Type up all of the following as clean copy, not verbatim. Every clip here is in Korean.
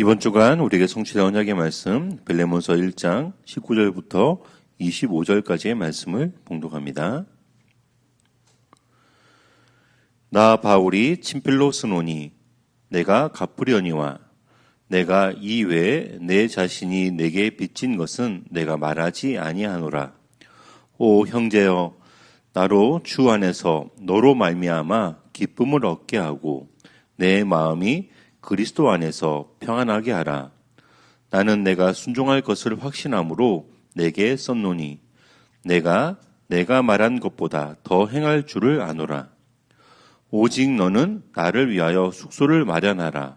이번 주간 우리에게 성취된 언약의 말씀 빌레몬서 1장 19절부터 25절까지의 말씀을 봉독합니다. 나 바울이 친필로 쓰노니 내가 갚으려니와 내가 이외에 내 자신이 내게 빚진 것은 내가 말하지 아니하노라. 오 형제여, 나로 주 안에서 너로 말미암아 기쁨을 얻게 하고 내 마음이 그리스도 안에서 평안하게 하라. 나는 내가 순종할 것을 확신함으로 내게 썼노니 내가 말한 것보다 더 행할 줄을 아노라. 오직 너는 나를 위하여 숙소를 마련하라.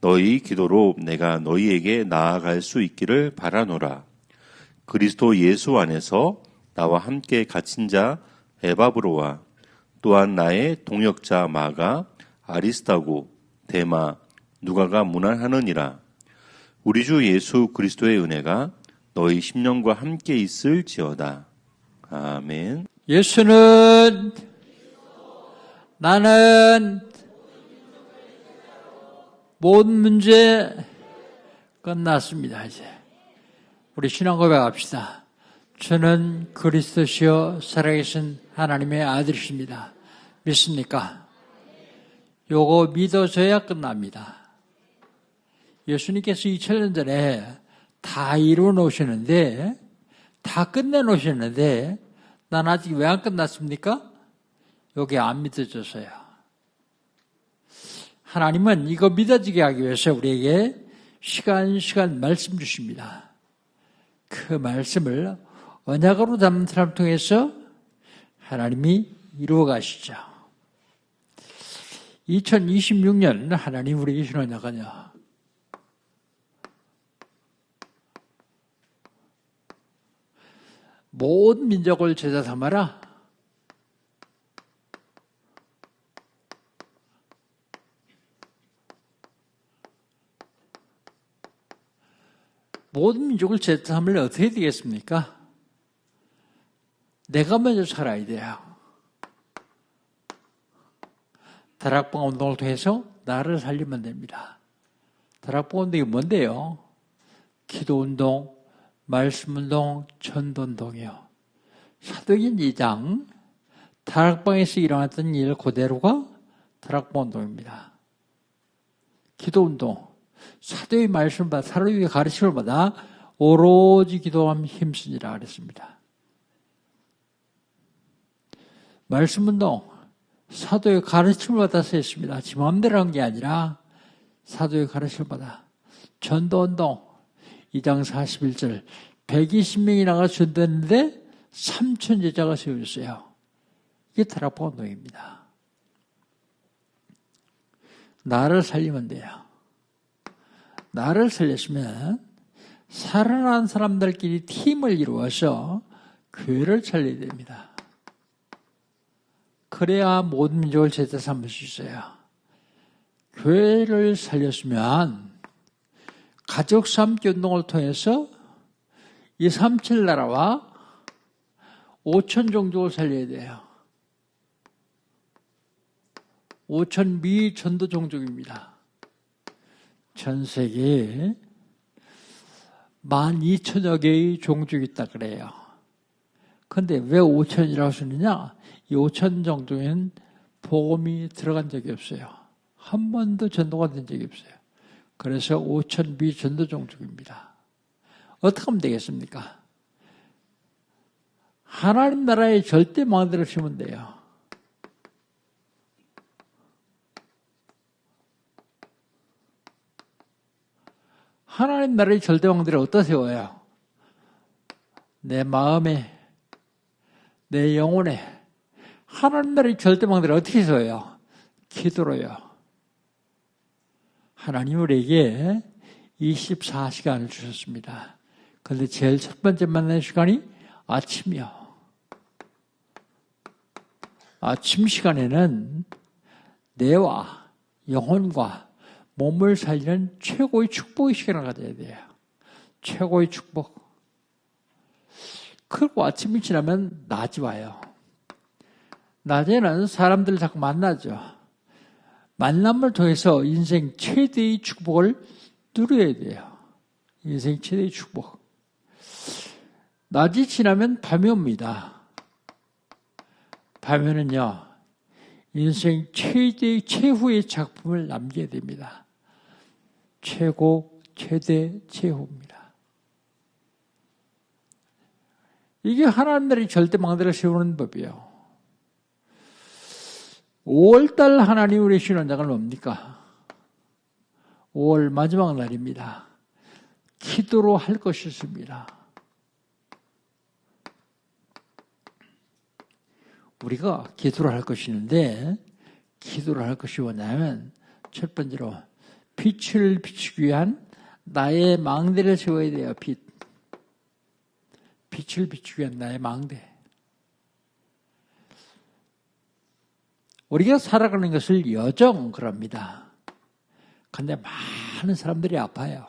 너희 기도로 내가 너희에게 나아갈 수 있기를 바라노라. 그리스도 예수 안에서 나와 함께 갇힌 자 에바브로와 또한 나의 동역자 마가, 아리스타고, 데마, 누가가 문안하느니라. 우리 주 예수 그리스도의 은혜가 너희 심령과 함께 있을지어다. 아멘. 예수는 나는 모든 문제 끝났습니다. 이제 우리 신앙 고백합시다. 저는 그리스도시요 살아계신 하나님의 아들이십니다. 믿습니까? 요거 믿어줘야 끝납니다. 예수님께서 2000년 전에 다 이루어 놓으셨는데, 다 끝내 놓으셨는데, 난 아직 왜 안 끝났습니까? 여기 안 믿어져서요. 하나님은 이거 믿어지게 하기 위해서 우리에게 시간 말씀 주십니다. 그 말씀을 언약으로 담는 사람 통해서 하나님이 이루어 가시죠. 2026년 하나님 우리에게 주신 언약은요, 모든 민족을 제자 삼아라. 모든 민족을 제자 삼으면 어떻게 되겠습니까? 내가 먼저 살아야 돼요. 다락방 운동을 통해서 나를 살리면 됩니다. 다락방 운동이 뭔데요? 기도운동, 말씀운동, 전도운동이요. 사도행전 2장 다락방에서 일어났던 일 그대로가 다락방 운동입니다. 기도운동, 사도의 말씀을 받아, 사도의 가르침을 받아 오로지 기도하며 힘쓰니라 그랬습니다. 말씀운동, 사도의 가르침을 받아서 했습니다. 지 마음대로 한 게 아니라 사도의 가르침을 받아. 전도운동, 2장 41절 120명이 나가 전도했는데 3천 제자가 세워졌어요. 이게 다락방 운동입니다. 나를 살리면 돼요. 나를 살렸으면 살아난 사람들끼리 팀을 이루어서 교회를 살려야 됩니다. 그래야 모든 민족을 제자 삼을 수 있어요. 교회를 살렸으면 가족 삼기 운동을 통해서 이 3천 나라와 5천 종족을 살려야 돼요. 5천 미전도 종족입니다. 전 세계에 12,000여 개의 종족이 있다 그래요. 그런데 왜 5천이라고 쓰느냐? 이 5천 종족에는 복음이 들어간 적이 없어요. 한 번도 전도가 된 적이 없어요. 그래서 5천 미전도 종족입니다. 어떻게 하면 되겠습니까? 하나님 나라의 절대 망대를 심으면 돼요. 하나님 나라의 절대 망대를 어디다 세워요? 내 마음에, 내 영혼에. 하나님 나라의 절대 망대를 어떻게 세워요? 기도로요. 하나님 우리에게 24시간을 주셨습니다. 그런데 제일 첫 번째 만나는 시간이 아침이요. 아침 시간에는 뇌와 영혼과 몸을 살리는 최고의 축복의 시간을 가져야 돼요. 최고의 축복. 그리고 아침이 지나면 낮이 와요. 낮에는 사람들을 자꾸 만나죠. 만남을 통해서 인생 최대의 축복을 누려야 돼요. 인생 최대의 축복. 낮이 지나면 밤이 옵니다. 밤에는요, 인생 최대의 최후의 작품을 남겨야 됩니다. 최고, 최대, 최후입니다. 이게 하나님들이 절대망대를 세우는 법이에요. 5월달 하나님 우리 신원장을 뭡니까? 5월 마지막 날입니다. 기도로 할 것이 있습니다. 우리가 기도를 할 것이 있는데, 기도를 할 것이 뭐냐면, 첫 번째로, 빛을 비추기 위한 나의 망대를 세워야 돼요, 빛. 빛을 비추기 위한 나의 망대. 우리가 살아가는 것을 여정 그럽니다. 근데 많은 사람들이 아파요.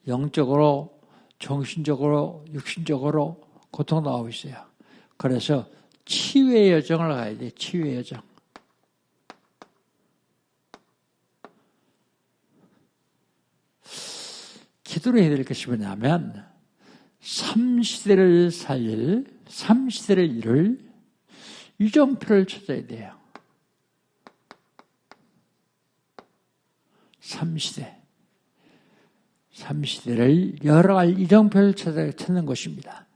영적으로, 정신적으로, 육신적으로 고통 나오고 있어요. 그래서 치유의 여정을 가야 돼요. 치유의 여정. 기도를 해야 될 것이 뭐냐면 3시대를 살릴, 3시대를 이룰 유정표를 찾아야 돼요. 3시대를 열어갈 유정표를 찾는 것입니다.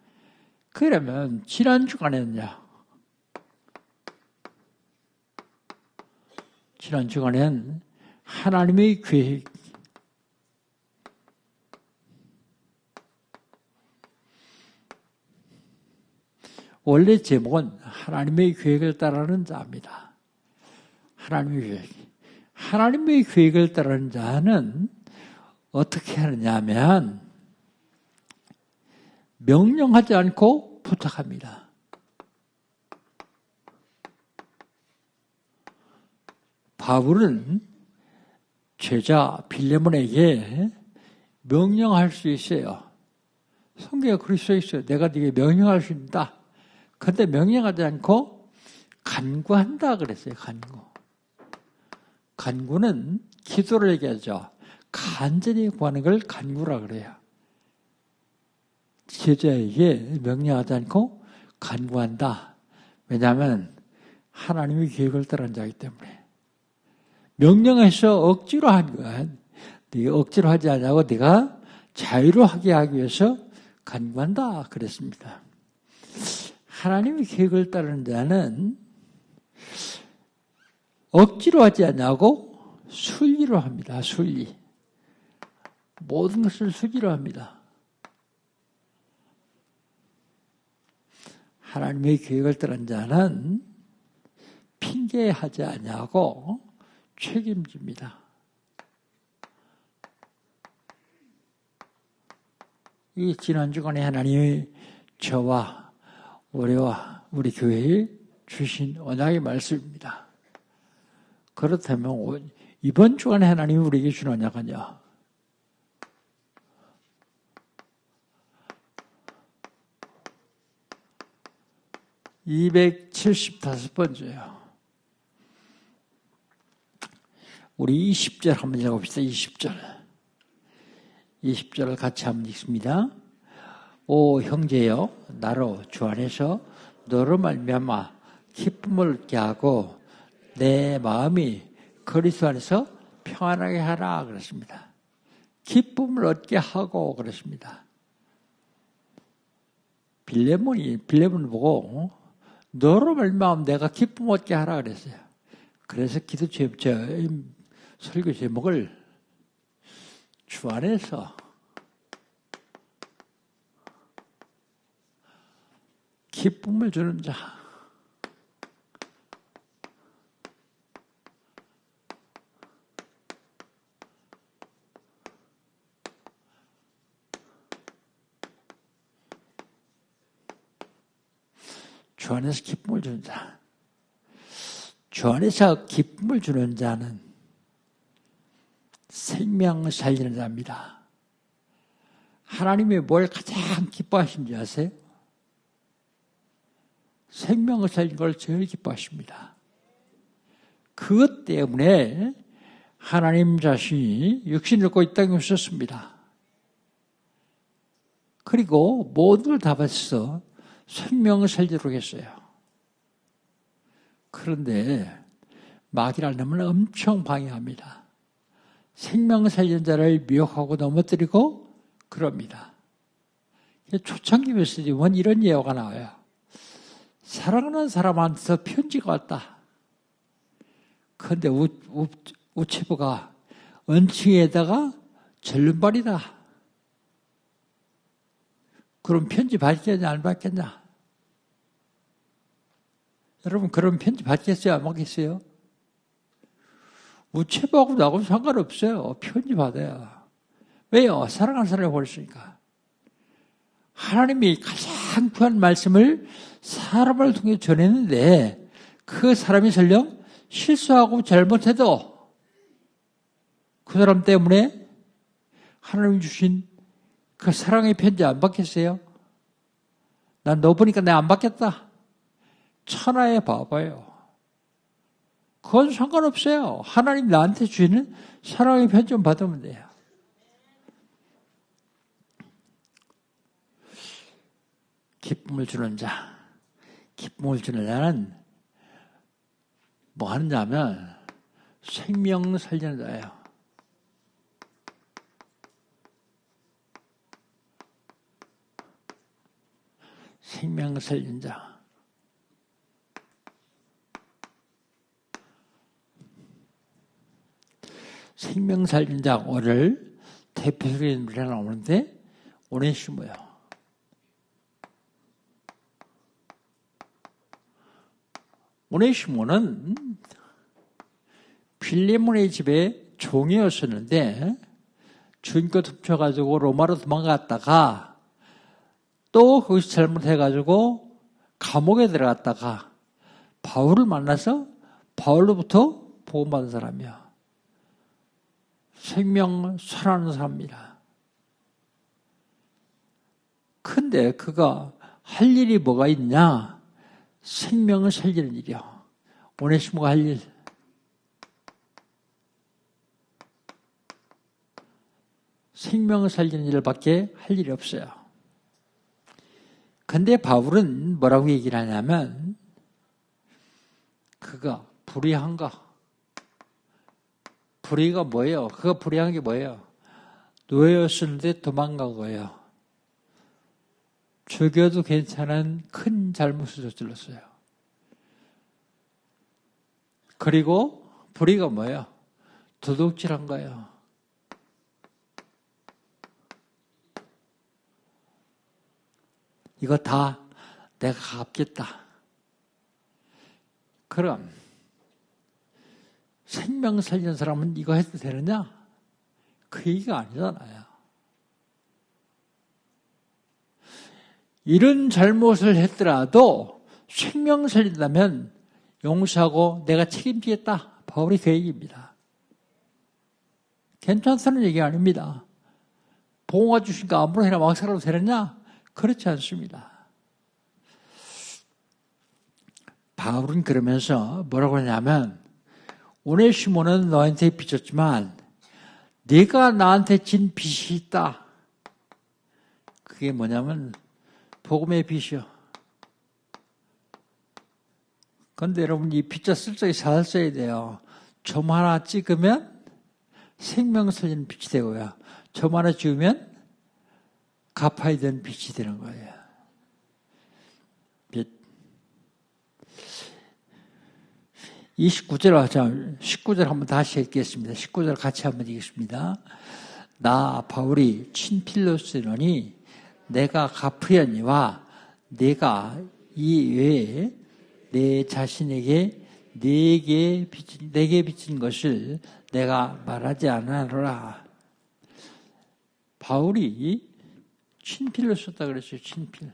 그러면 지난 주간에는요. 지난 주간엔 하나님의 계획, 원래 제목은 하나님의 계획을 따르는 자입니다. 하나님의 계획. 하나님의 계획을 따르는 자는 어떻게 하느냐면 명령하지 않고 부탁합니다. 바울은 제자 빌레몬에게 명령할 수 있어요. 성경에 그렇게 써 있어요. 내가 네게 명령할 수 있다. 그런데 명령하지 않고 간구한다 그랬어요. 간구. 간구는 기도를 얘기하죠. 간절히 구하는 걸 간구라 그래요. 제자에게 명령하지 않고 간구한다. 왜냐하면 하나님의 계획을 따른 자이기 때문에. 명령해서 억지로 한 거야. 네가 억지로 하지 않냐고 네가 자유로 하게 하기 위해서 간구한다 그랬습니다. 하나님의 계획을 따르는 자는 억지로 하지 않냐고 순리로 합니다. 순리. 모든 것을 순리로 합니다. 하나님의 계획을 따르는 자는 핑계하지 않냐고 책임집니다. 이 지난 주간에 하나님이 저와 우리 교회에 주신 언약의 말씀입니다. 그렇다면 이번 주간에 하나님이 우리에게 준 언약은요. (275번째요) 우리 20절 한번 읽어봅시다. 20절을 같이 한번 읽습니다. 오 형제여, 나로 주 안에서 너로 말미암아 기쁨을 얻게 하고 내 마음이 그리스도 안에서 평안하게 하라 그랬습니다. 기쁨을 얻게 하고 그랬습니다. 빌레몬을 보고 너로 말미암아 내가 기쁨 얻게 하라 그랬어요. 그래서 기도 설교 제목을 주 안에서 기쁨을 주는 자. 주 안에서 기쁨을 주는 자. 주 안에서 기쁨을 주는 자는 생명을 살리는 자입니다. 하나님이 뭘 가장 기뻐하시는지 아세요? 생명을 살리는 걸 제일 기뻐하십니다. 그것 때문에 하나님 자신이 육신을 입고 이 땅에 오셨습니다. 그리고 모든 걸 다 바쳐서 생명을 살리도록 했어요. 그런데 마귀를 놈은 엄청 방해합니다. 생명을 살리는 자를 미혹하고 넘어뜨리고 그럽니다. 초창기 메시지 보면 이런 예화가 나와요. 사랑하는 사람한테서 편지가 왔다. 그런데 우체부가 은층에다가 절름발이다. 그럼 편지 받겠냐 안 받겠냐? 여러분 그런 편지 받겠어요 안 받겠어요? 우체부하고 나하고 상관없어요. 편지 받아요. 왜요? 사랑하는 사람이 보냈으니까. 하나님이 가장 귀한 말씀을 사람을 통해 전했는데 그 사람이 설령 실수하고 잘못해도 그 사람 때문에 하나님이 주신 그 사랑의 편지 안 받겠어요? 난 너 보니까 내가 안 받겠다. 천하의 바보예요. 그건 상관없어요. 하나님 나한테 주시는 사랑의 편지 좀 받으면 돼요. 기쁨을 주는 자. 기쁨을 주는 자는 뭐 하는 자면 생명 살리는 자예요. 생명 살리는 자. 생명 살리는 자 오늘 대표적인 인물이 나오는데 오네시모요. 오네시모는 빌레몬의 집에 종이었었는데 주인껏 훔쳐가지고 로마로 도망갔다가 또 거기서 잘못해가지고 감옥에 들어갔다가 바울을 만나서 바울로부터 보호받은 사람이야. 생명을 살아나는 사람입니다. 근데 그가 할 일이 뭐가 있냐? 생명을 살리는 일이요. 오네시모가 할 일. 생명을 살리는 일밖에 할 일이 없어요. 근데 바울은 뭐라고 얘기를 하냐면 그가 불의한가? 불의가 뭐예요? 그가 불의한 게 뭐예요? 노예였었는데 도망간 거예요. 죽여도 괜찮은 큰 잘못을 저질렀어요. 그리고 불의가 뭐예요? 도둑질한 거예요. 이거 다 내가 갚겠다. 그럼 생명 살리는 사람은 이거 해도 되느냐? 그 얘기가 아니잖아요. 이런 잘못을 했더라도 생명 살린다면 용서하고 내가 책임지겠다. 바울이 그 얘기입니다. 괜찮다는 얘기 아닙니다. 보호가 주시니까 아무렇게나 막 살아도 되느냐? 그렇지 않습니다. 바울은 그러면서 뭐라고 하냐면 오네시모는 너한테 빚졌지만 네가 나한테 진 빚이 있다. 그게 뭐냐면 복음의 빚이요. 그런데 여러분 이 빚자 쓸 적에 잘 써야 돼요. 점 하나 찍으면 생명 살리는 빚이 되고요. 점 하나 지우면 갚아야 되는 빚이 되는 거예요. 빚. 29절, 19절 한번 다시 읽겠습니다. 19절 같이 한번 읽겠습니다. 나 바울이 친필로 쓰노니 내가 갚으려니와 내가 이 외에 내 자신에게 내게 빚진 것을 내가 말하지 않으노라. 바울이 친필로 썼다 그랬어요. 친필.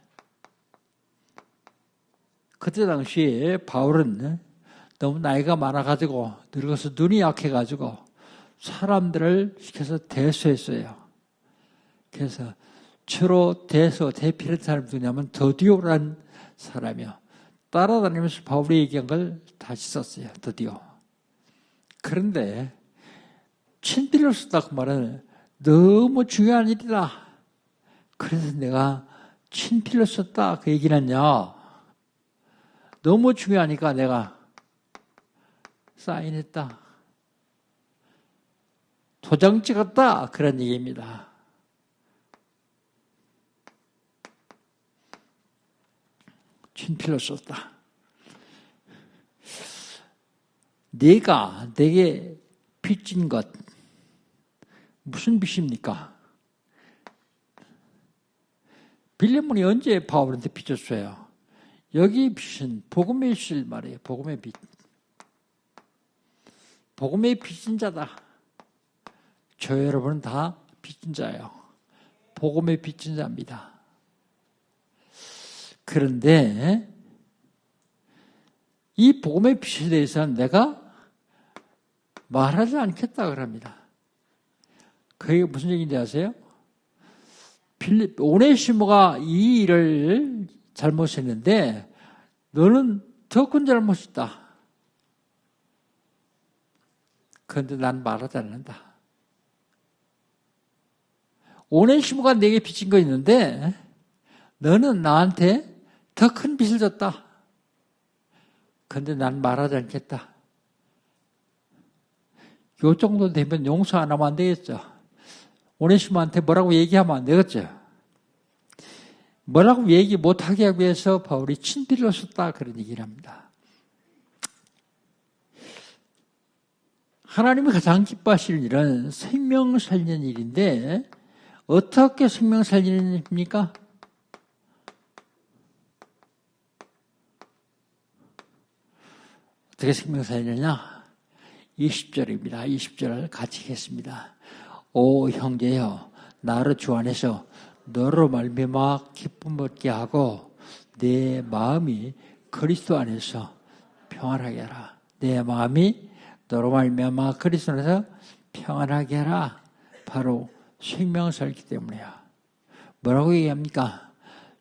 그때 당시에 바울은 너무 나이가 많아가지고 늙어서 눈이 약해가지고 사람들을 시켜서 대수했어요. 그래서 주로 대피했던 사람이 누구냐면 드디오라는 사람이요. 따라다니면서 바울이 얘기한 걸 다시 썼어요. 드디오. 그런데 친필로 썼다 그 말은 너무 중요한 일이다. 그래서 내가 친필로 썼다 그 얘기는요. 너무 중요하니까 내가 사인했다. 도장 찍었다. 그런 얘기입니다. 친필로 썼다. 내게 빚진 것 무슨 빚입니까? 빌레몬이 언제 바울한테 빚졌어요? 여기 빚은 복음의 실 말이에요. 복음의 빚. 복음의 빚진 자다. 저 여러분은 다 빚진 자예요. 복음의 빚진 자입니다. 그런데 이 복음의 빚에 대해서는 내가 말하지 않겠다 그럽니다. 그게 무슨 얘기인지 아세요? 오네시모가 이 일을 잘못했는데 너는 더 큰 잘못이다. 그런데 난 말하지 않는다. 오네시모가 내게 빚진 거 있는데 너는 나한테 더 큰 빚을 졌다. 그런데 난 말하지 않겠다. 요 정도 되면 용서 안 하면 안 되겠죠. 오네시모한테 뭐라고 얘기하면 안 되겠죠. 뭐라고 얘기 못하게 하기 위해서 바울이 친필로 썼다 그런 얘기를 합니다. 하나님이 가장 기뻐하시는 일은 생명 살리는 일인데 어떻게 생명 살리는 일입니까? 어떻게 생명 살리느냐? 20절입니다. 20절을 같이 읽겠습니다. 오 형제여 나를 주 안에서 너로 말미암아 기쁨 얻게 하고 내 마음이 그리스도 안에서 평안하게 하라. 내 마음이 너로 말미암아 그리스도 안에서 평안하게 하라. 바로 생명을 살기 때문이야. 뭐라고 얘기합니까?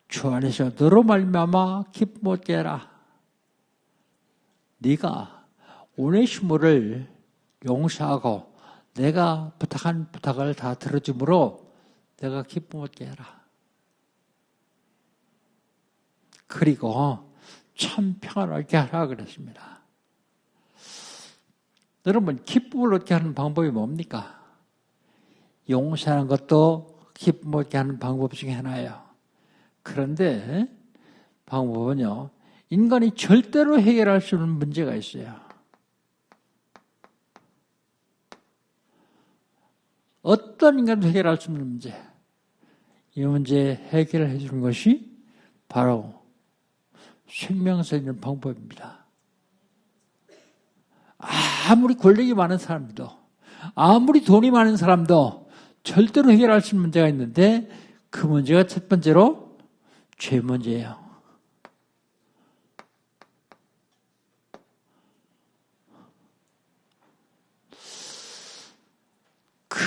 주 안에서 너로 말미암아 기쁨 얻게 하라. 네가 오네시모를 용서하고 내가 부탁한 부탁을 다 들어주므로 내가 기쁨 얻게 해라. 그리고 참 평안하게 하라 그랬습니다. 여러분 기쁨을 얻게 하는 방법이 뭡니까? 용서하는 것도 기쁨 얻게 하는 방법 중에 하나예요. 그런데 방법은요. 인간이 절대로 해결할 수 없는 문제가 있어요. 어떤 인간도 해결할 수 없는 문제. 이 문제 해결을 해주는 것이 바로 생명 살리는 방법입니다. 아무리 권력이 많은 사람도, 아무리 돈이 많은 사람도 절대로 해결할 수 있는 문제가 있는데 그 문제가 첫 번째로 죄 문제예요.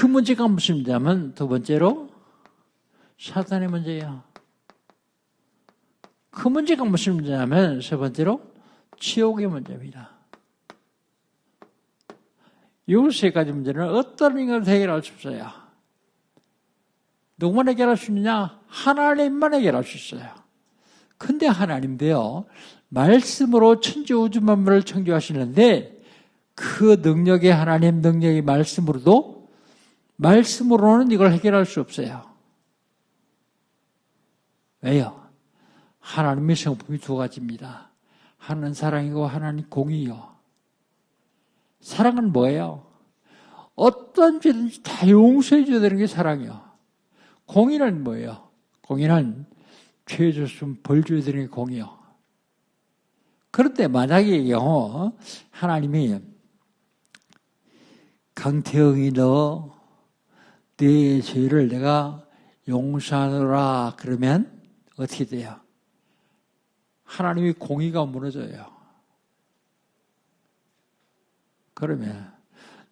그 문제가 무슨 문제냐면 두 번째로 사탄의 문제예요. 그 문제가 무슨 문제냐면 세 번째로 지옥의 문제입니다. 이 세 가지 문제는 어떤 인간도 해결할 수 없어요. 누구만 해결할 수 있느냐? 하나님만 해결할 수 있어요. 근데 하나님도요, 말씀으로 천지 우주 만물을 창조하시는데 그 능력의 하나님 능력의 말씀으로는 이걸 해결할 수 없어요. 왜요? 하나님의 성품이 두 가지입니다. 하나는 사랑이고 하나는 공의요. 사랑은 뭐예요? 어떤 죄든지 다 용서해 줘야 되는 게 사랑이요. 공의는 뭐예요? 공의는 죄 줬으면 벌 줘야 되는 게 공의요. 그런데 만약에 하나님이 강태영이 너 내 죄를 내가 용서하노라 그러면 어떻게 돼요? 하나님의 공의가 무너져요. 그러면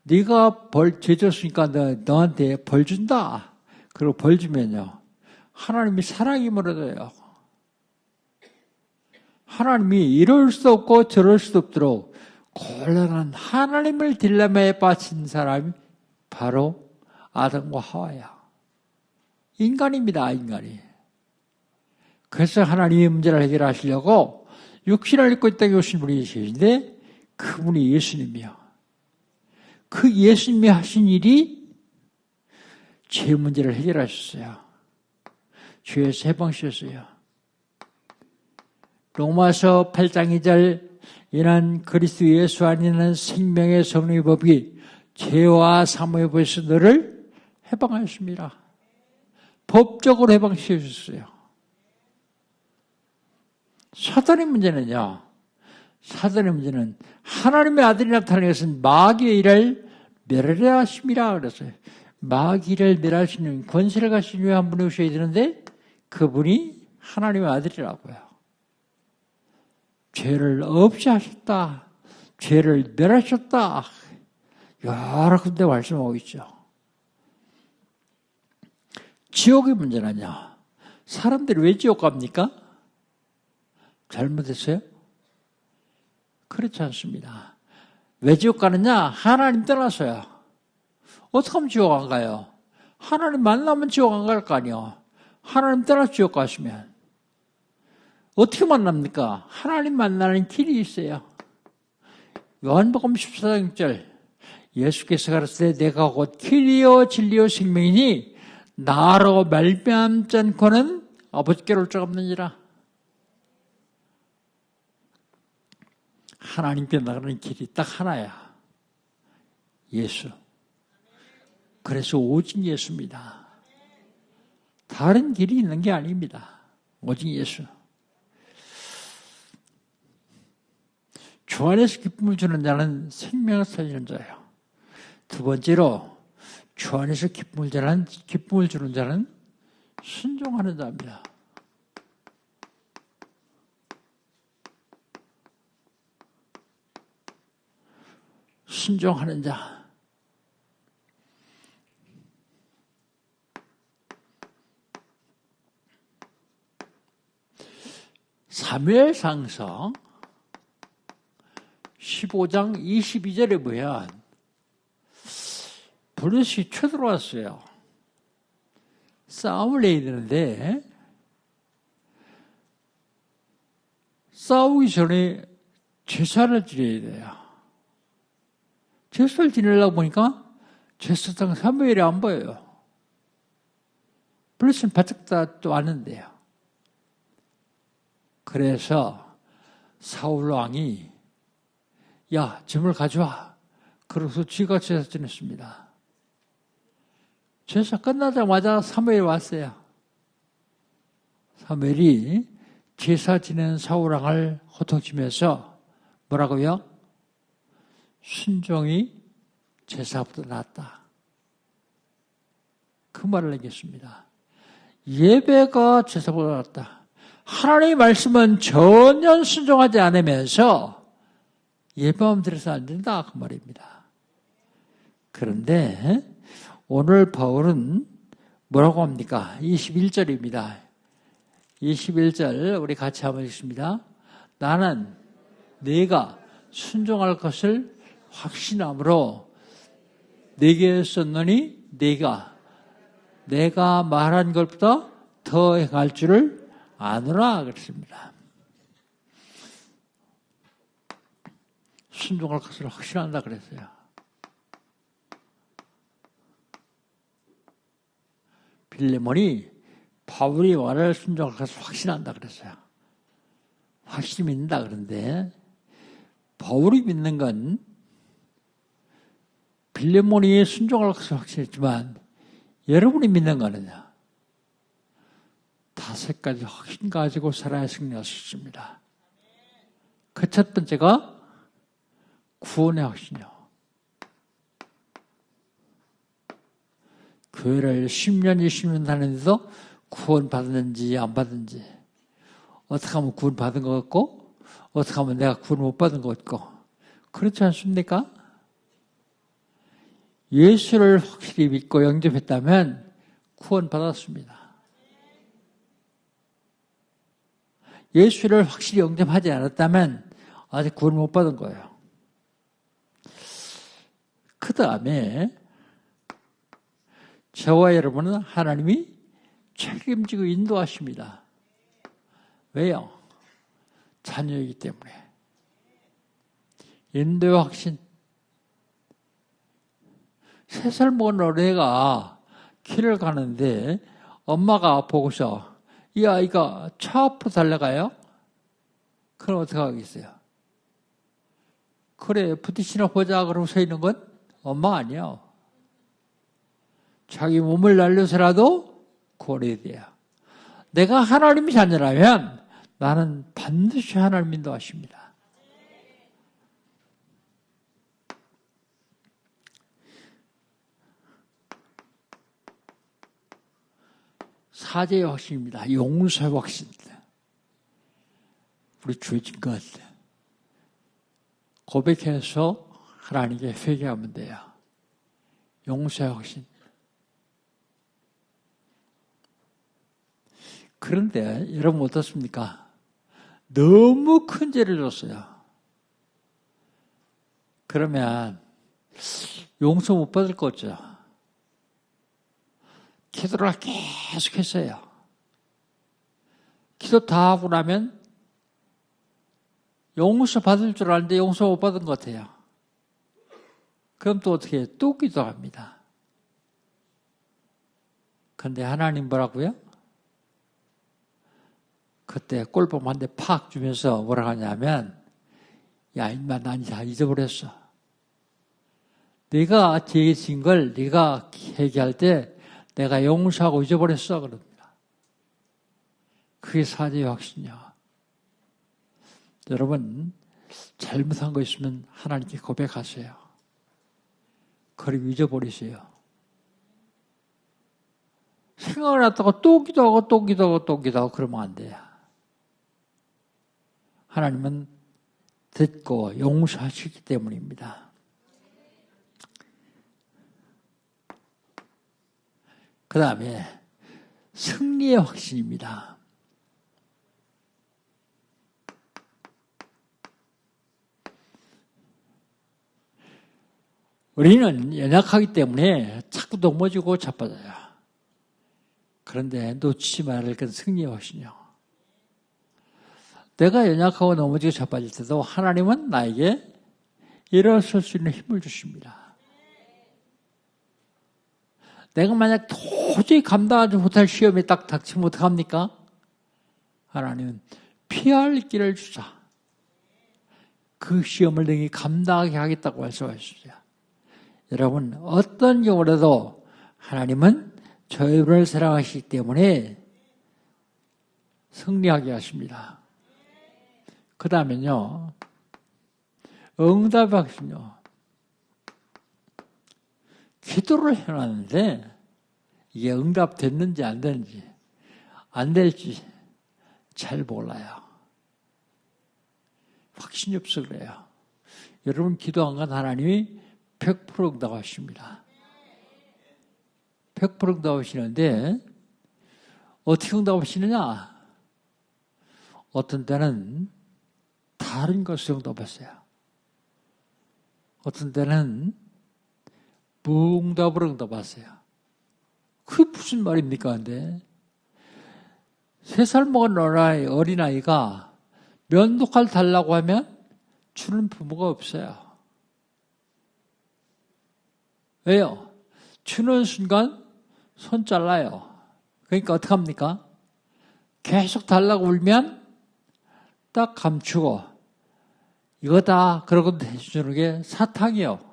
네가 죄 줬으니까 너한테 벌 준다. 그리고 벌 주면요. 하나님이 사랑이 무너져요. 하나님이 이럴 수 없고 저럴 수 없도록 곤란한 하나님을 딜레마에 빠진 사람이 바로 아담과 하와야. 인간입니다, 인간이. 그래서 하나님의 문제를 해결하시려고 육신을 입고 이 땅에 오신 분이 계신데 그분이 예수님이요. 그 예수님이 하신 일이 죄 문제를 해결하셨어요. 죄에서 해방시켰어요. 로마서 8장 2절 이는 그리스도 예수 안에는 생명의 성령의 법이 죄와 사망의 법에서 너를 해방하였습니다. 법적으로 해방시켜주셨어요. 사단의 문제는요. 사단의 문제는 하나님의 아들이 나타나는 것은 마귀의 일을 멸하려 하심이라 그랬어요. 마귀를 멸하시는 권세를 가신 한 분이 오셔야 되는데 그분이 하나님의 아들이라고요. 죄를 없이 하셨다. 죄를 멸하셨다. 여러 군데 말씀하고 있죠. 지옥의 문제는요. 사람들이 왜 지옥 갑니까? 잘못했어요? 그렇지 않습니다. 왜 지옥 가느냐? 하나님 떠나서요. 어떻게 하면 지옥 안 가요? 하나님 만나면 지옥 안 갈 거 아니에요. 하나님 떠나서 지옥 가시면. 어떻게 만납니까? 하나님 만나는 길이 있어요. 요한복음 14장 6절 예수께서 가라사대 내가 곧 길이요 진리요 생명이니 나로 말미암지 않고는 아버지께로 올 자가 없느니라. 하나님께 나가는 길이 딱 하나야. 예수. 그래서 오직 예수입니다. 다른 길이 있는 게 아닙니다. 오직 예수. 주 안에서 기쁨을 주는 자는 생명을 살리는 자예요. 두 번째로 주 안에서 기쁨을 주는 자는 순종하는 자입니다. 순종하는 자. 사무엘상서 15장 22절에 보면 블레셋이 쳐들어왔어요. 싸움을 해야 되는데 싸우기 전에 제사를 드려야 돼요. 제사를 지내려고 보니까 제사장 사무엘이 안 보여요. 블레셋은 바짝 다 또 왔는데요. 그래서 사울 왕이 야, 짐을 가져와. 그래서 쥐가 제사 지냈습니다. 제사 끝나자마자 사무엘이 왔어요. 사무엘이 제사 지낸 사울 왕을 호통치면서 뭐라고요? 순종이 제사보다 낫다. 그 말을 하겠습니다. 예배가 제사보다 낫다. 하나님의 말씀은 전혀 순종하지 않으면서 예배만 드려서 안 된다. 그 말입니다. 그런데 오늘 바울은 뭐라고 합니까? 21절입니다. 21절 우리 같이 한번 읽습니다. 나는 네가 순종할 것을 확신함으로 네게 썼노니 내가 말한 것보다 더 행할 줄을 아노라 그랬습니다. 순종할 것을 확신한다 그랬어요. 빌레몬이 바울이 말을 순종할 것을 확신한다 그랬어요. 확신이 믿는다 그런데 바울이 믿는 건 빌레몬이 순종할 것을 확신했지만 여러분이 믿는 거는요. 5가지 확신 가지고 살아야 승리할 수 있습니다. 그 첫 번째가 구원의 확신이요. 교회를 10년, 20년 다녔는데도 구원 받았는지 안 받았는지 어떻게 하면 구원 받은 것 같고 어떻게 하면 내가 구원 못 받은 것 같고 그렇지 않습니까? 예수를 확실히 믿고 영접했다면 구원 받았습니다. 예수를 확실히 영접하지 않았다면 아직 구원 못 받은 거예요. 그 다음에 저와 여러분은 하나님이 책임지고 인도하십니다. 왜요? 자녀이기 때문에. 인도의 확신. 3살 먹은 어린애가 길을 가는데 엄마가 보고서 이 아이가 차 앞으로 달려가요? 그럼 어떻게 하겠어요? 그래, 부딪히나 보자 그러고 서 있는 건 엄마 아니야. 자기 몸을 날려서라도 구원해야 돼요. 내가 하나님의 자녀라면 나는 반드시 하나님 인도하십니다. 사죄의 확신입니다. 용서의 확신입니다. 우리 주어진 것 고백해서 하나님께 회개하면 돼요. 용서의 확신. 그런데 여러분 어떻습니까? 너무 큰 죄를 줬어요. 그러면 용서 못 받을 거 없죠. 기도를 계속 했어요. 기도 다 하고 나면 용서 받을 줄 알았는데 용서 못 받은 것 같아요. 그럼 또 어떻게 해요? 또 기도합니다. 그런데 하나님 뭐라고요? 그때 꼴밤 한 대 팍 주면서 뭐라 하냐면 야 인마 난 다 잊어버렸어. 네가 죄 진 걸 네가 회개할 때 내가 용서하고 잊어버렸어 그럽니다. 그게 사죄의 확신이야. 여러분 잘못한 거 있으면 하나님께 고백하세요. 그리고 잊어버리세요. 생각을 했다가 또 기도하고 또 기도하고 또 기도하고 그러면 안 돼요. 하나님은 듣고 용서하시기 때문입니다. 그 다음에 승리의 확신입니다. 우리는 연약하기 때문에 자꾸 넘어지고 자빠져요. 그런데 놓치지 말을 건 승리의 확신이요. 내가 연약하고 넘어지고 자빠질 때도 하나님은 나에게 일어설 수 있는 힘을 주십니다. 내가 만약 도저히 감당하지 못할 시험에 딱 닥치면 어떡합니까? 하나님은 피할 길을 주자. 그 시험을 내게 감당하게 하겠다고 말씀하셨어요. 여러분 어떤 경우라도 하나님은 저희를 사랑하시기 때문에 승리하게 하십니다. 그 다음에요. 응답의 확신요. 기도를 해놨는데 이게 응답됐는지 안 됐는지 안 될지 잘 몰라요. 확신이 없어 그래요. 여러분 기도한 건 하나님이 100% 응답하십니다. 100% 응답하시는데 어떻게 응답하시느냐? 어떤 때는 다른 것을 응답했어요. 어떤 때는 무응답으로 응답하세요. 그게 무슨 말입니까? 근데 3살 먹은 어린아이가 면도칼 달라고 하면 주는 부모가 없어요. 왜요? 주는 순간 손 잘라요. 그러니까 어떡합니까? 계속 달라고 울면 딱 감추고 이거다 그러고 해주는 게 사탕이요.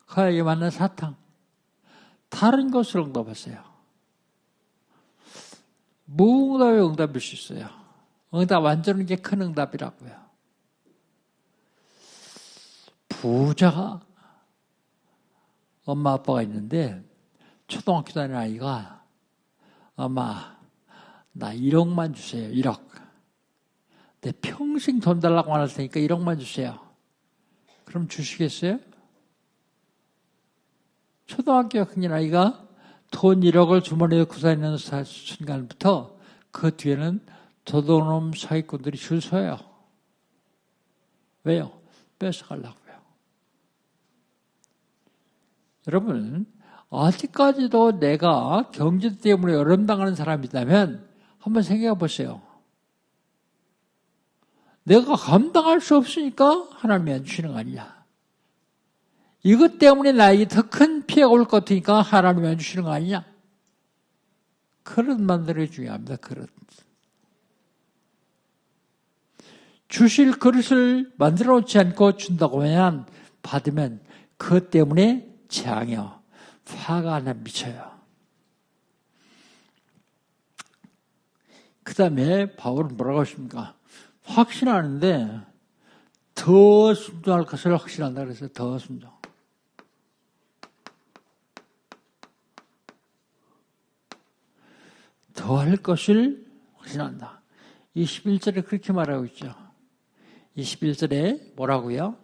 그에게 맞는 사탕. 다른 것으로 응답하세요. 무응답의 응답일 수 있어요. 응답 안 주는 게 큰 응답이라고요. 부자가 엄마 아빠가 있는데 초등학교 다니는 아이가 엄마 나 1억만 주세요. 1억. 내 평생 돈 달라고 안 할 테니까 1억만 주세요. 그럼 주시겠어요? 초등학교 학년 아이가 돈 1억을 주머니에 넣고 다니는 순간부터 그 뒤에는 도둑놈 사기꾼들이 줄 서요. 왜요? 뺏어가려고요. 여러분 아직까지도 내가 경제 때문에 어려움 당하는 사람이 있다면 한번 생각해 보세요. 내가 감당할 수 없으니까 하나님이 안 주시는 거 아니냐. 이것 때문에 나에게 더 큰 피해가 올 것 같으니까 하나님이 안 주시는 거 아니냐. 그릇 만들기 중요합니다. 그릇. 주실 그릇을 만들어 놓지 않고 준다고 하면 받으면 그것 때문에 재앙이요, 화가 하나 미쳐요. 그 다음에 바울은 뭐라고 하십니까? 확신하는데 더 순종할 것을 확신한다 그래서 더 순종. 더 할 것을 확신한다. 21절에 그렇게 말하고 있죠. 21절에 뭐라고요?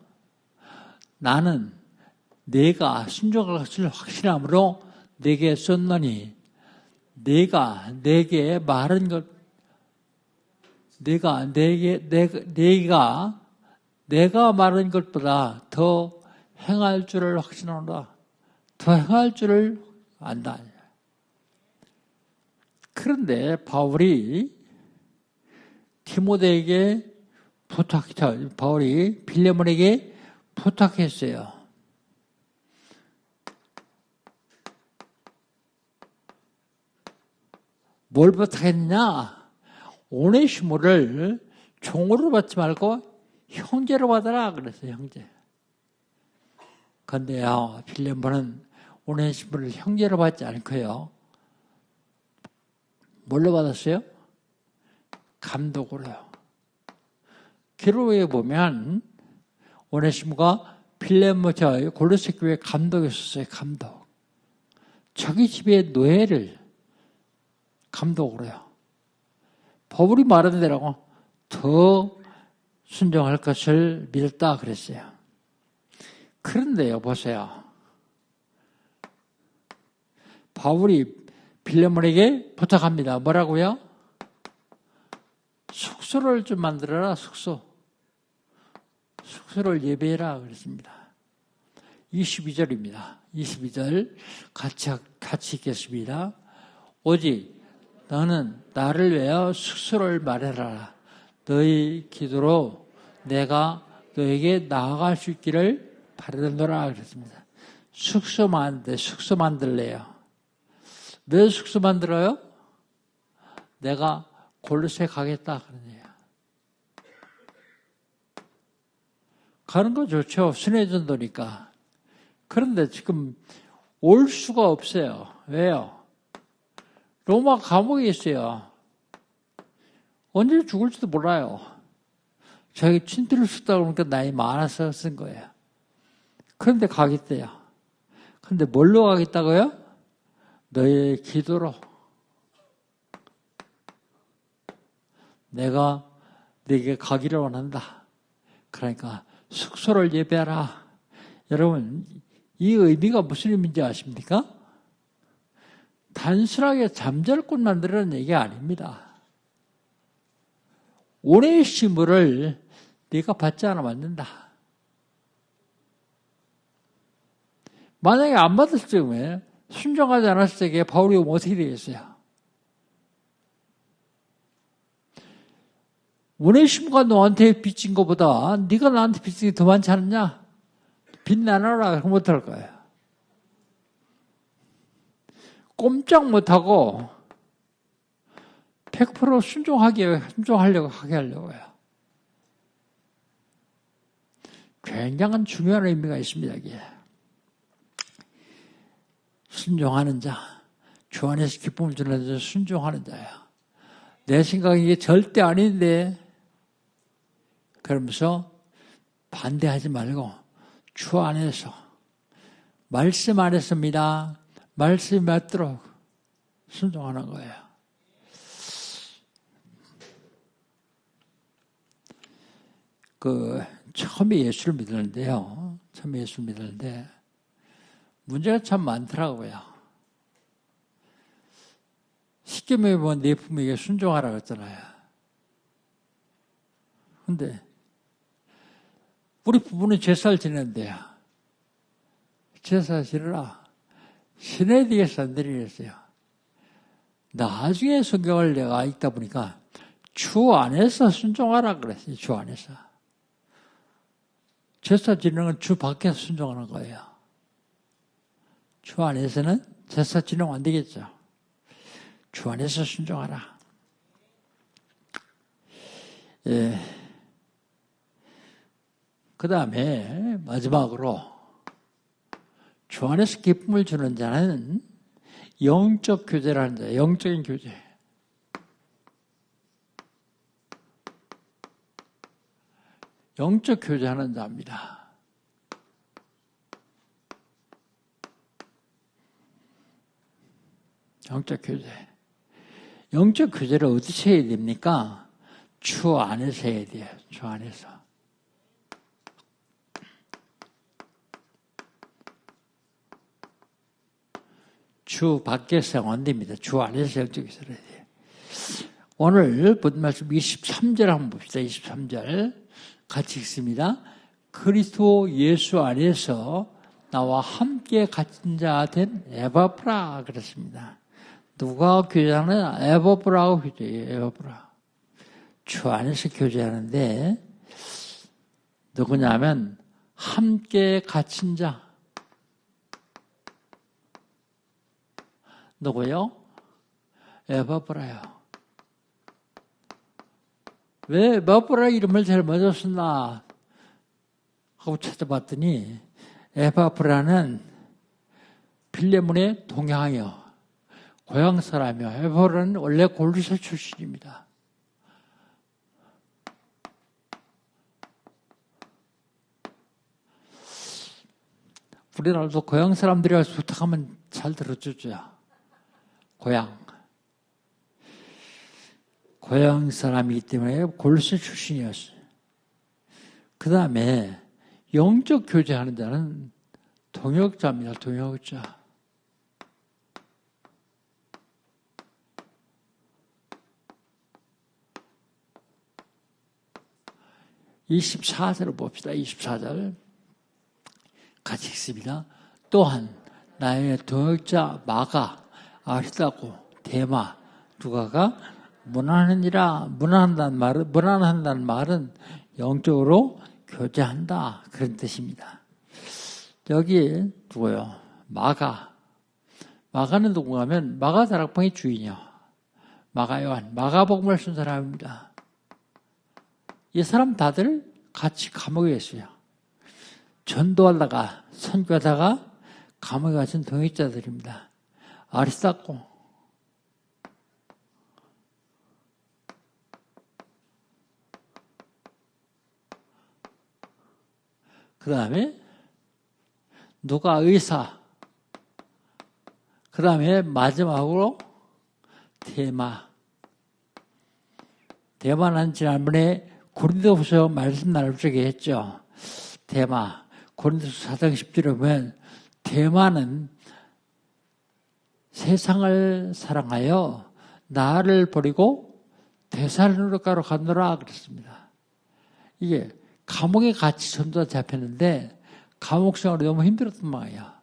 나는 내가 순종할 것을 확신함으로 내게 썼노니 내가 내게 말한 것 내가 말한 것보다 더 행할 줄을 확신하노라. 더 행할 줄을 안다. 그런데 바울이 디모데에게 바울이 빌레몬에게 부탁했어요. 뭘 부탁했냐? 오네시모를 종으로 받지 말고 형제로 받아라 그랬어요. 형제. 그런데요, 빌레몬은 오네시모를 형제로 받지 않고요. 뭘로 받았어요? 감독으로요. 기록에 보면 오네시모가 빌레몬 골로새 교회 감독이었어요. 감독. 자기 집의 노예를 감독으로요. 바울이 말한 대로 더 순종할 것을 믿었다 그랬어요. 그런데요, 보세요. 바울이 빌레몬에게 부탁합니다. 뭐라고요? 숙소를 좀 만들어라, 숙소. 숙소를 예배해라 그랬습니다. 22절입니다. 22절 같이 읽겠습니다. 오직 너는 나를 위하여 숙소를 마련하라. 너희 기도로 내가 너에게 나아갈 수 있기를 바라노라 그랬습니다. 숙소 만들래요. 왜 숙소 만들어요? 내가 골로새 가겠다 그러네요. 가는 거 좋죠. 순회전도니까. 그런데 지금 올 수가 없어요. 왜요? 로마 감옥에 있어요. 언제 죽을지도 몰라요. 자기 친필을 썼다 그러니까 나이 많아서 쓴 거예요. 그런데 가겠대요. 그런데 뭘로 가겠다고요? 너의 기도로. 내가 네게 가기를 원한다. 그러니까 숙소를 예배하라. 여러분, 이 의미가 무슨 의미인지 아십니까? 단순하게 잠잘꾼 만들라는 얘기가 아닙니다. 오네시모를 네가 받지 않으면 안 된다. 만약에 안 받았을 경우에 순종하지 않았을 때 바울이 오면 어떻게 되겠어요? 오네시모가 너한테 빚진 것보다 네가 나한테 빚진 게 더 많지 않느냐? 빚 나눠라. 그럼 어떡할 거예요? 꼼짝 못하고 100% 순종하려고 하게 하려고요. 굉장한 중요한 의미가 있습니다. 이게. 순종하는 자, 주 안에서 기쁨을 주는 자, 순종하는 자야. 내 생각이 이게 절대 아닌데 그러면서 반대하지 말고 주 안에서 말씀 안에서입니다. 말씀이 맞도록 순종하는 거예요. 처음에 예수를 믿었는데요. 처음에 예수를 믿었는데 문제가 참 많더라고요. 십계명에 보면 네 부모에게 순종하라고 했잖아요. 근데 우리 부부는 제사를 지내는데요. 제사 지내라. 시내디에서 안 드리랬어요. 나중에 성경을 내가 읽다 보니까 주 안에서 순종하라 그랬어요. 주 안에서. 제사 지내는 건 주 밖에서 순종하는 거예요. 주 안에서는 제사 지내면 안 되겠죠. 주 안에서 순종하라. 예. 그 다음에 마지막으로 주 안에서 기쁨을 주는 자는 영적 교제라는 자예요. 영적인 교제. 영적 교제하는 자입니다. 영적 교제. 영적 교제를 어디서 해야 됩니까? 주 안에서 해야 돼요. 주 안에서. 주 밖에서 안 됩니다. 주 안에서 영적 교제를 해야 돼요. 오늘 본 말씀 23절 한번 봅시다. 23절 같이 읽습니다. 그리스도 예수 안에서 나와 함께 갇힌 자 된 에바브라 그랬습니다. 누가 교제하는 에바브라하고 교제해요. 에바브라. 주 안에서 교제하는데 누구냐면 함께 갇힌 자. 누구요? 에바브라요. 왜 에바브라 이름을 잘못 썼나 하고 찾아봤더니 에바브라는 빌레몬의 동양이요. 고향 사람이요. 에바브라는 원래 골리앗 출신입니다. 우리나라도 고향 사람들이 와서 부탁하면 잘 들어주죠. 고향 사람이기 때문에 골리앗 출신이었어요. 그 다음에 영적 교제하는 자는 동역자입니다. 동역자. (24절을) 봅시다. 24절 같이 읽습니다. 또한 나의 동역자 마가, 아리스다고, 데마, 누가가 무난한다는 말은 영적으로 교제한다. 그런 뜻입니다. 여기 누구요? 마가는 누구가 하면 마가 다락방의 주인이요. 마가 요한, 마가복음을 쓴 사람입니다. 이 사람 다들 같이 감옥에 있어요. 전도하다가 선교하다가 감옥에 갇힌 동역자들입니다. 아리스다고, 그 다음에 누가 의사, 그 다음에 마지막으로 데마는 지난번에 고린도후서 말씀 나눌 적에 했죠. 데마, 고린도서 4장 10절에 보면 데마는 세상을 사랑하여 나를 버리고 데살로니가로 가노라 그랬습니다. 이게 감옥에 같이 전도가 잡혔는데 감옥 생활이 너무 힘들었단 말이야.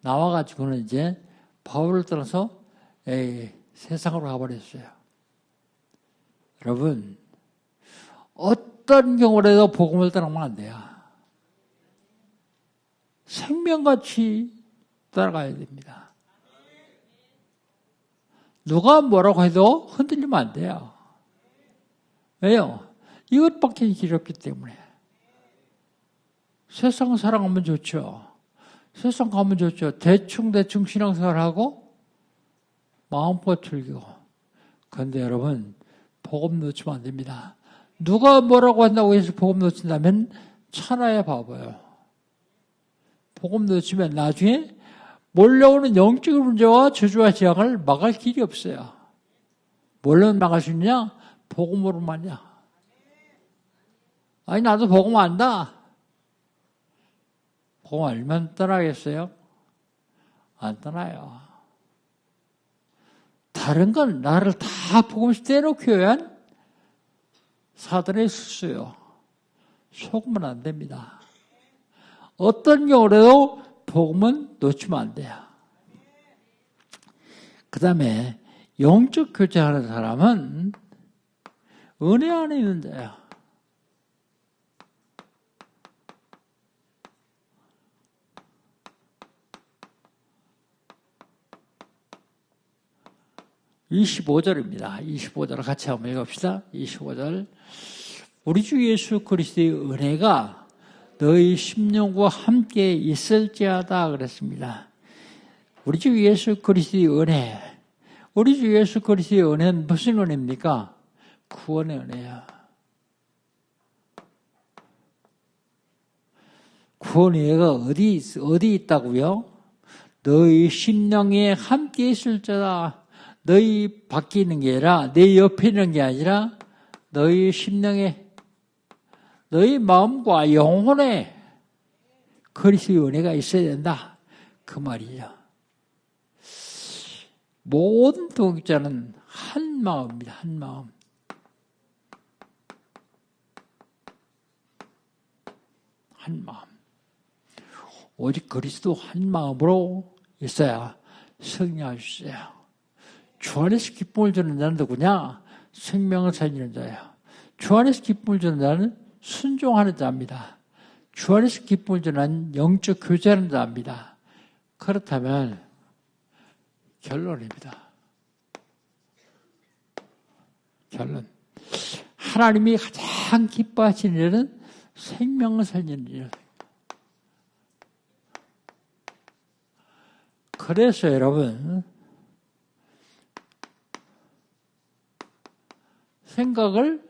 나와가지고는 이제 바울을 떠나서 세상으로 가버렸어요. 여러분, 어떤 경우라도 복음을 따라가면 안 돼요. 생명같이 따라가야 됩니다. 누가 뭐라고 해도 흔들리면 안 돼요. 왜요? 이것밖에 길이 없기 때문에. 세상 사랑하면 좋죠. 세상 가면 좋죠. 대충 신앙생활하고 마음껏 즐기고. 그런데 여러분, 복음 놓치면 안 됩니다. 누가 뭐라고 한다고 해서 복음 놓친다면 천하의 바보예요. 복음 놓치면 나중에 몰려오는 영적인 문제와 저주와 재앙을 막을 길이 없어요. 뭘로 막을 수 있냐? 복음으로만이야. 아니, 나도 복음 안다. 복음 알면 떠나겠어요? 안 떠나요. 다른 건 나를 다 복음시 떼놓기 위한 사단의 수수요. 속으면 안 됩니다. 어떤 경우라도 복음은 놓치면 안 돼요. 그 다음에 영적 교제하는 사람은 은혜 안에 있는 자야. (25절입니다) 25절을 같이 한번 읽읍시다. 25절. 우리 주 예수 그리스도의 은혜가 너희 심령과 함께 있을지어다 그랬습니다. 우리 주 예수 그리스도의 은혜. 우리 주 예수 그리스도의 은혜는 무슨 은혜입니까? 구원의 은혜야. 구원의 은혜가 어디 있다고요? 너희 심령에 함께 있을지어다. 너희 밖에 있는 게 아니라, 내 옆에 있는 게 아니라, 너희 심령에, 너희 마음과 영혼에 그리스도의 은혜가 있어야 된다. 그 말이죠. 모든 동역자는 한 마음입니다. 한 마음. 한 마음. 오직 그리스도 한 마음으로 있어야 승리할 수 있어요. 주 안에서 기쁨을 주는 자는 누구냐? 생명을 살리는 자예요. 주 안에서 기쁨을 주는 자는 순종하는 자입니다. 주 안에서 기쁨을 주는 영적 교제하는 자입니다. 그렇다면 결론입니다. 결론. 하나님이 가장 기뻐하시는 일은 생명을 살리는 일. 그래서 여러분, 생각을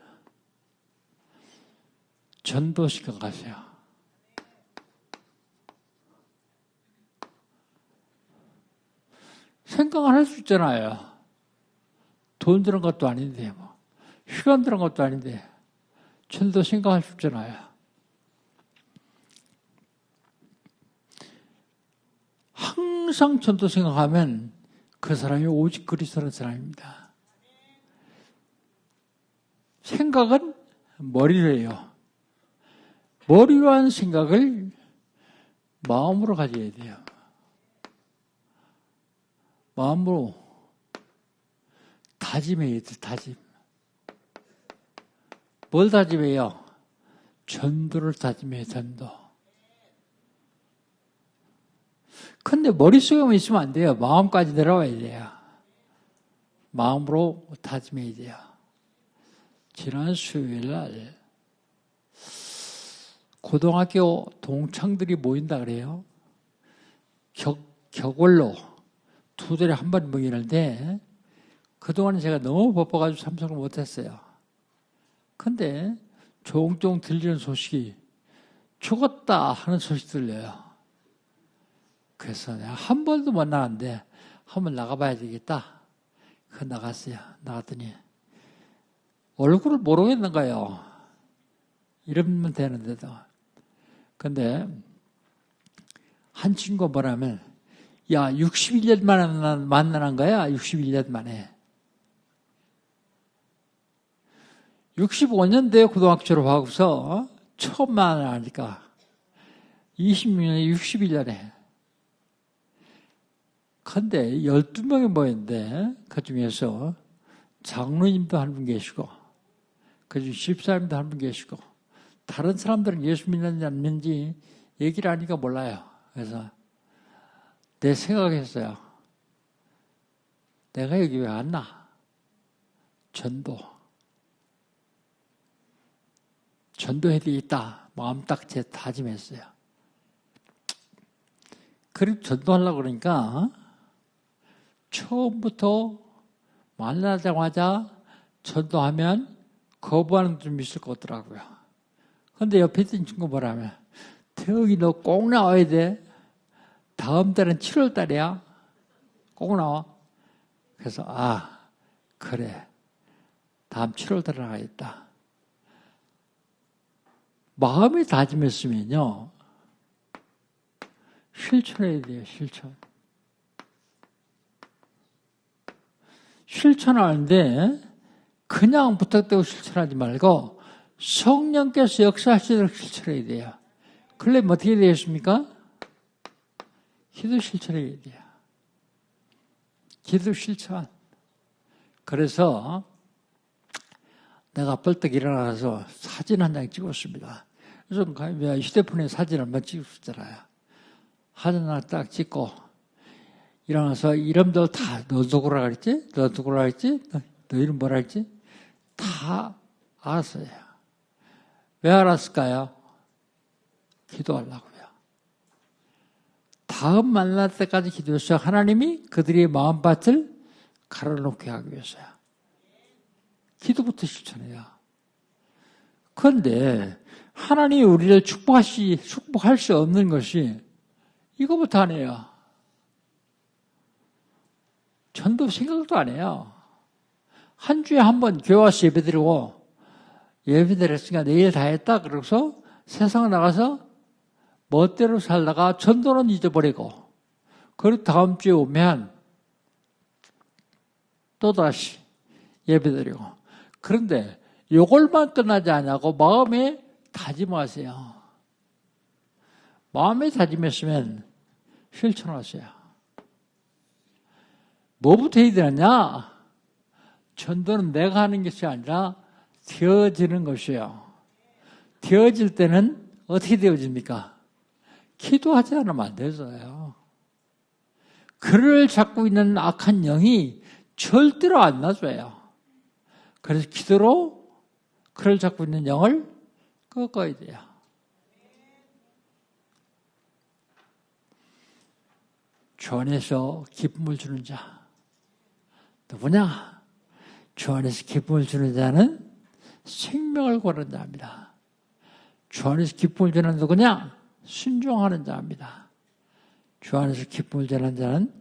전도시켜 가세요. 생각을 할 수 있잖아요. 돈 드는 것도 아닌데, 시간 드는 것도 아닌데, 전도 생각할 수 있잖아요. 항상 전도 생각하면 그 사람이 오직 그리스도라는 사람입니다. 생각은 머리로 해요. 머리로 한 생각을 마음으로 가져야 돼요. 마음으로 다짐해야 돼, 다짐. 뭘 다짐해요? 전도를 다짐해요, 전도. 근데 머릿속에만 있으면 안 돼요. 마음까지 들어와야 돼요. 마음으로 다짐해야 돼요. 지난 수요일 날 고등학교 동창들이 모인다 그래요. 격월로 두 달에 한 번 모이는데 그동안은 제가 너무 바빠가지고 참석을 못했어요. 근데 종종 들리는 소식이 죽었다 하는 소식 들려요. 그래서 내가 한 번도 못 나갔는데 한번 나가봐야 되겠다. 그 나갔어요. 나갔더니 얼굴을 모르겠는 거예요. 이러면 되는데도. 근데 한 친구가 뭐라면 야 61년 만에 만나는 거야. 61년 만에. 65년 돼 고등학교 졸업하고서 처음 만나니까 20년에 61년에. 근데 12명이 모였는데 그 중에서 장로님도 한 분 계시고 그중 집사님도 한 분 계시고 다른 사람들은 예수 믿는지 안 믿는지 얘기를 하니까 몰라요. 그래서 내 생각했어요. 내가 여기 왜 왔나? 전도해야 되겠다. 마음 딱 제 다짐했어요. 그리고 전도하려고 그러니까 처음부터 만나자마자 전도하면 거부하는 좀 있을 것 같더라고요. 근데 옆에 있던 친구 뭐라면 태욱이 너 꼭 나와야 돼. 다음 달은 7월 달이야. 꼭 나와. 그래서 그래. 다음 7월 달에 나가겠다. 마음이 다짐했으면요. 실천해야 돼요. 실천하는데 그냥 부탁되고 실천하지 말고 성령께서 역사하시도록 실천해야 돼요. 그러려면 어떻게 되겠습니까? 기도 실천해야 돼요. 기도 실천. 그래서 내가 벌떡 일어나서 사진 한 장 찍었습니다. 그래서 휴대폰에 사진 한번 찍었잖아요. 사진 하나 딱 찍고 일어나서 이름들 다 너 누구라 그랬지? 너 누구라 그랬지? 너 이름 뭐라 했지? 다 알았어요. 왜 알았을까요? 기도하려고요. 다음 만날 때까지 기도했어요. 하나님이 그들의 마음밭을 갈아놓게 하기 위해서요. 기도부터 실천해요. 그런데 하나님이 우리를 축복할 수 없는 것이 이거부터 안 해요. 전도 생각도 안 해요. 한 주에 한 번 교회 와서 예배드리고 예배드렸으니까 내일 다 했다 그러고서 세상 나가서 멋대로 살다가 전도는 잊어버리고 그리고 다음 주에 오면 또다시 예배드리고 그런데 요걸만 끝나지 않냐고 마음에 다짐하세요. 마음에 다짐했으면 실천하세요. 뭐부터 해야 되느냐? 전도는 내가 하는 것이 아니라 되어지는 것이에요. 되어질 때는 어떻게 되어집니까? 기도하지 않으면 안 되잖아요. 그를 잡고 있는 악한 영이 절대로 안 놔줘요. 그래서 기도로 그를 잡고 있는 영을 꺾어야 돼요. 주 안에서 기쁨을 주는 자 누구냐? 주 안에서 기쁨을 주는 자는 생명을 거는 자입니다. 주 안에서 기쁨을 주는 누구냐? 순종하는 자입니다. 주 안에서 기쁨을 주는 자는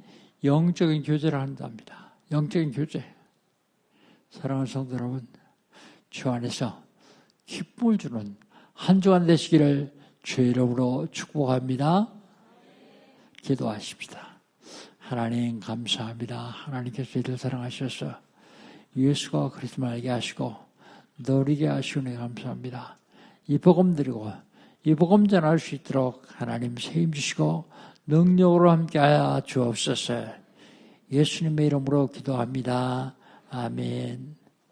영적인 교제를 하는 자입니다. 영적인 교제. 사랑하는 성도 여러분, 주 안에서 기쁨을 주는 한 주간 되시기를 주의 이름으로 축복합니다. 기도하십시다. 하나님 감사합니다. 하나님께서 저희를 사랑하셔서 예수가 그리스도를 알게 하시고 너리게 하시오니 감사합니다. 이 복음 드리고 이 복음 전할 수 있도록 하나님 세임 주시고 능력으로 함께하여 주옵소서. 예수님의 이름으로 기도합니다. 아멘.